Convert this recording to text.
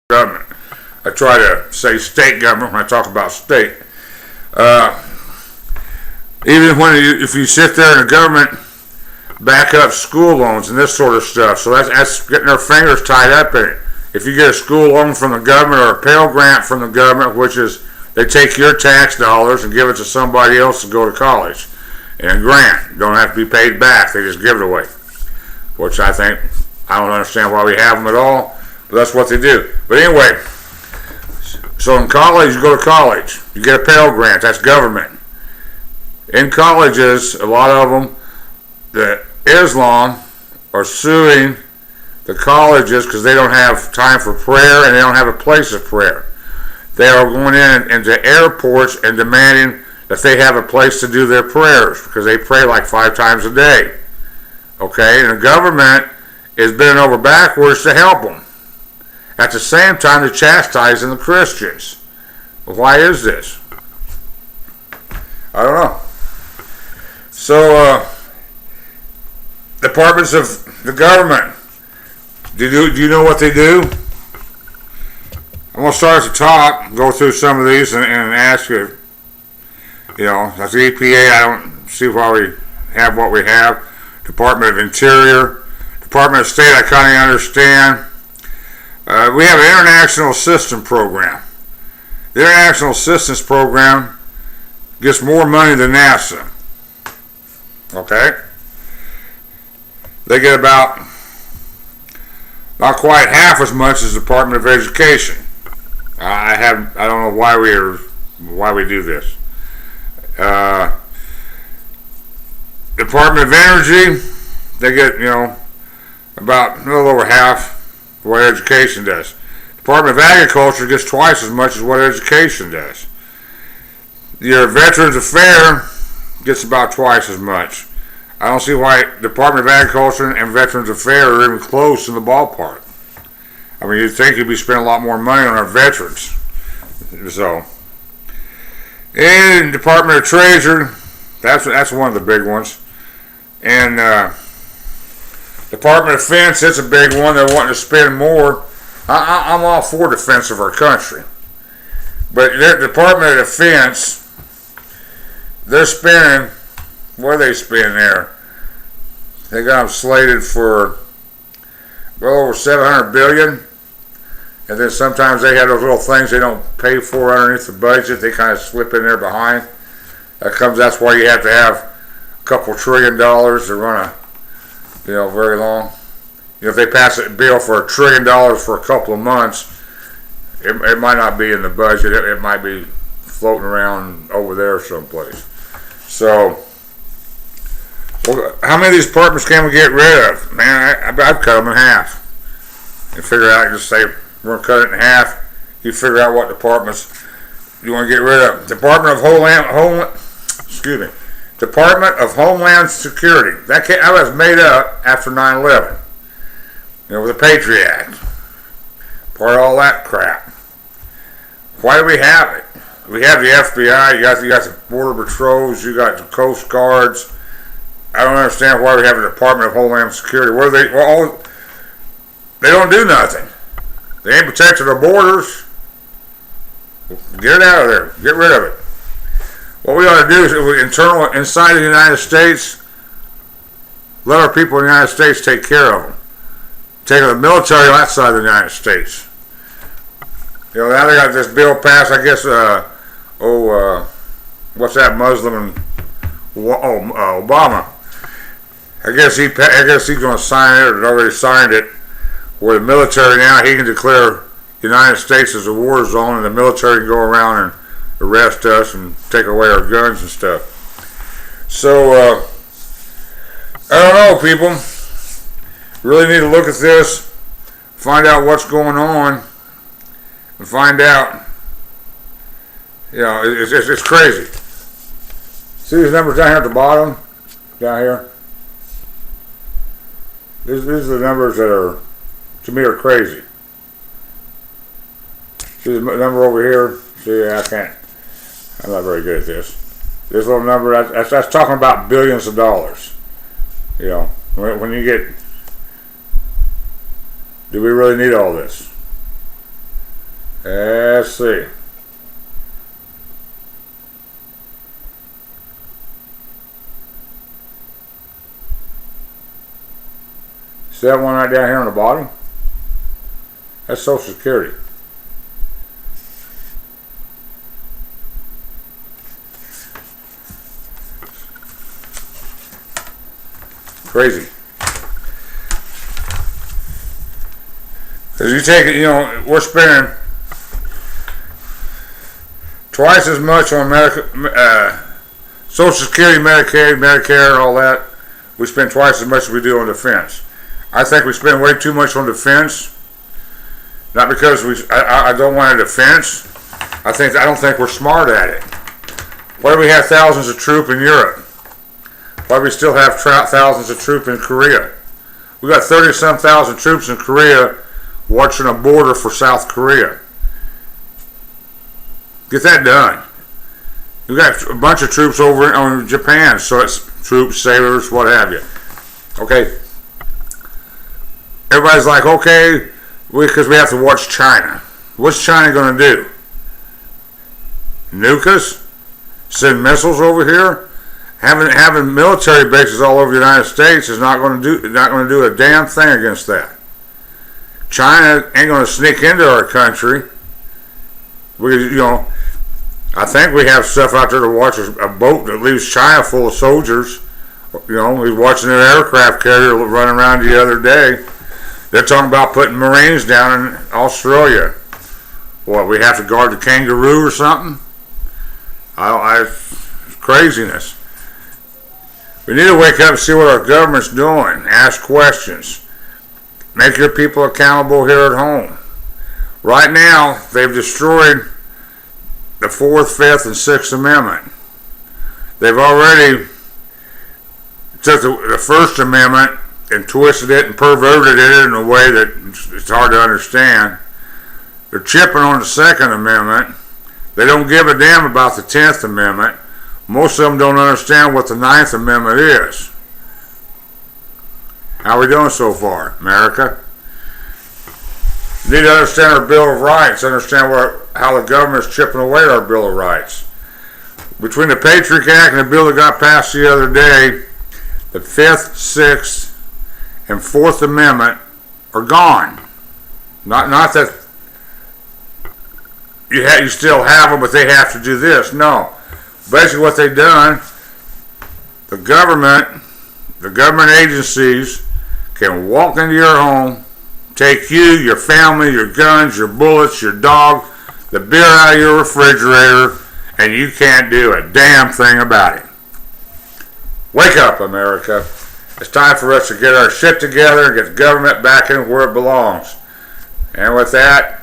government. I try to say state government when I talk about state. Uh, Even if you sit there and the government back up school loans and this sort of stuff, so that's getting their fingers tied up in it. If you get a school loan from the government or a Pell Grant from the government, which is they take your tax dollars and give it to somebody else to go to college, and a grant don't have to be paid back; they just give it away. Which I don't understand why we have them at all, but that's what they do. But anyway, so in college, you go to college, you get a Pell Grant, that's government. In colleges, a lot of them, the Islam are suing the colleges because they don't have time for prayer and they don't have a place of prayer. They are going in into airports and demanding that they have a place to do their prayers because they pray like 5 times a day. Okay, and the government is bending over backwards to help them. At the same time, they're chastising the Christians. Well, why is this? I don't know. So, departments of the government, do you know what they do? I'm going to start at the top, go through some of these and ask you, that's the EPA. I don't see why we have what we have. Department of Interior, Department of State, I kind of understand. We have an International Assistance Program. The International Assistance Program gets more money than NASA. Okay? They get about not quite half as much as the Department of Education. I don't know why we do this. Department of Energy, they get about a little over half what education does. Department of Agriculture gets twice as much as what education does. Your Veterans Affairs gets about twice as much. I don't see why Department of Agriculture and Veterans Affairs are even close in the ballpark. I mean, you'd think you'd be spending a lot more money on our veterans. So, and Department of Treasury, that's one of the big ones. And Department of Defense, it's a big one. They're wanting to spend more. I'm all for defense of our country. But their Department of Defense, they're spending, what do they spend there? They got them slated for well over $700 billion. And then sometimes they have those little things they don't pay for underneath the budget. They kind of slip in there behind. That's why you have to have a couple $1 trillion to run very long. If they pass a bill for $1 trillion for a couple of months, it might not be in the budget. It might be floating around over there someplace. So, how many of these departments can we get rid of? Man, I'd cut them in half. And figure out, just say, we're going to cut it in half. You figure out what departments you want to get rid of. Department of Homeland Security. That was made up after 9/11. With the Patriot Act. Part of all that crap. Why do we have it? We have the FBI, you got the Border Patrols, you got the Coast Guards. I don't understand why we have a Department of Homeland Security. What are they? Well, they don't do nothing. They ain't protecting our borders. Get it out of there. Get rid of it. What we ought to do is inside the United States, let our people in the United States take care of them. Take the military outside the United States. Now they got this bill passed, I guess, what's that Muslim Obama. I guess he's going to sign it, or already signed it, where the military now, he can declare the United States as a war zone, and the military can go around and arrest us and take away our guns and stuff. So, I don't know, people. Really need to look at this, find out what's going on, and find out, it's crazy. See these numbers down here at the bottom? Down here? These are the numbers that are, to me, are crazy. See the number over here? See, I can't. I'm not very good at this. This little number, that's talking about billions of dollars. When you get Do we really need all this? Let's see. See that one right down here on the bottom? That's Social Security. Crazy. Because you take it, we're spending twice as much on Social Security, Medicaid, Medicare, all that. We spend twice as much as we do on defense. I think we spend way too much on defense. Not because I don't want a defense. I don't think we're smart at it. Why do we have thousands of troops in Europe? Why do we still have thousands of troops in Korea? We got 30-some thousand troops in Korea watching a border for South Korea. Get that done. We got a bunch of troops over on Japan, so it's troops, sailors, what have you. Okay. Everybody's like, okay, because we have to watch China. What's China going to do? Nuke us? Send missiles over here? Having military bases all over the United States is not going to do a damn thing against that. China ain't going to sneak into our country. I think we have stuff out there to watch a boat that leaves China full of soldiers. We was watching an aircraft carrier running around the other day. They're talking about putting Marines down in Australia. What, we have to guard the kangaroo or something? It's craziness. We need to wake up and see what our government's doing. Ask questions. Make your people accountable here at home. Right now, they've destroyed the 4th, 5th, and 6th Amendment. They've already took the First Amendment and twisted it and perverted it in a way that it's hard to understand. They're chipping on the Second Amendment. They don't give a damn about the 10th Amendment. Most of them don't understand what the 9th Amendment is. How are we doing so far, America? We need to understand our Bill of Rights, understand how the government is chipping away at our Bill of Rights. Between the Patriot Act and the bill that got passed the other day, the 5th, 6th, and 4th Amendment are gone. Not that you still have them, but they have to do this. No. Basically what they've done, the government agencies can walk into your home, take you, your family, your guns, your bullets, your dog, the beer out of your refrigerator, and you can't do a damn thing about it. Wake up, America. It's time for us to get our shit together and get the government back in where it belongs. And with that,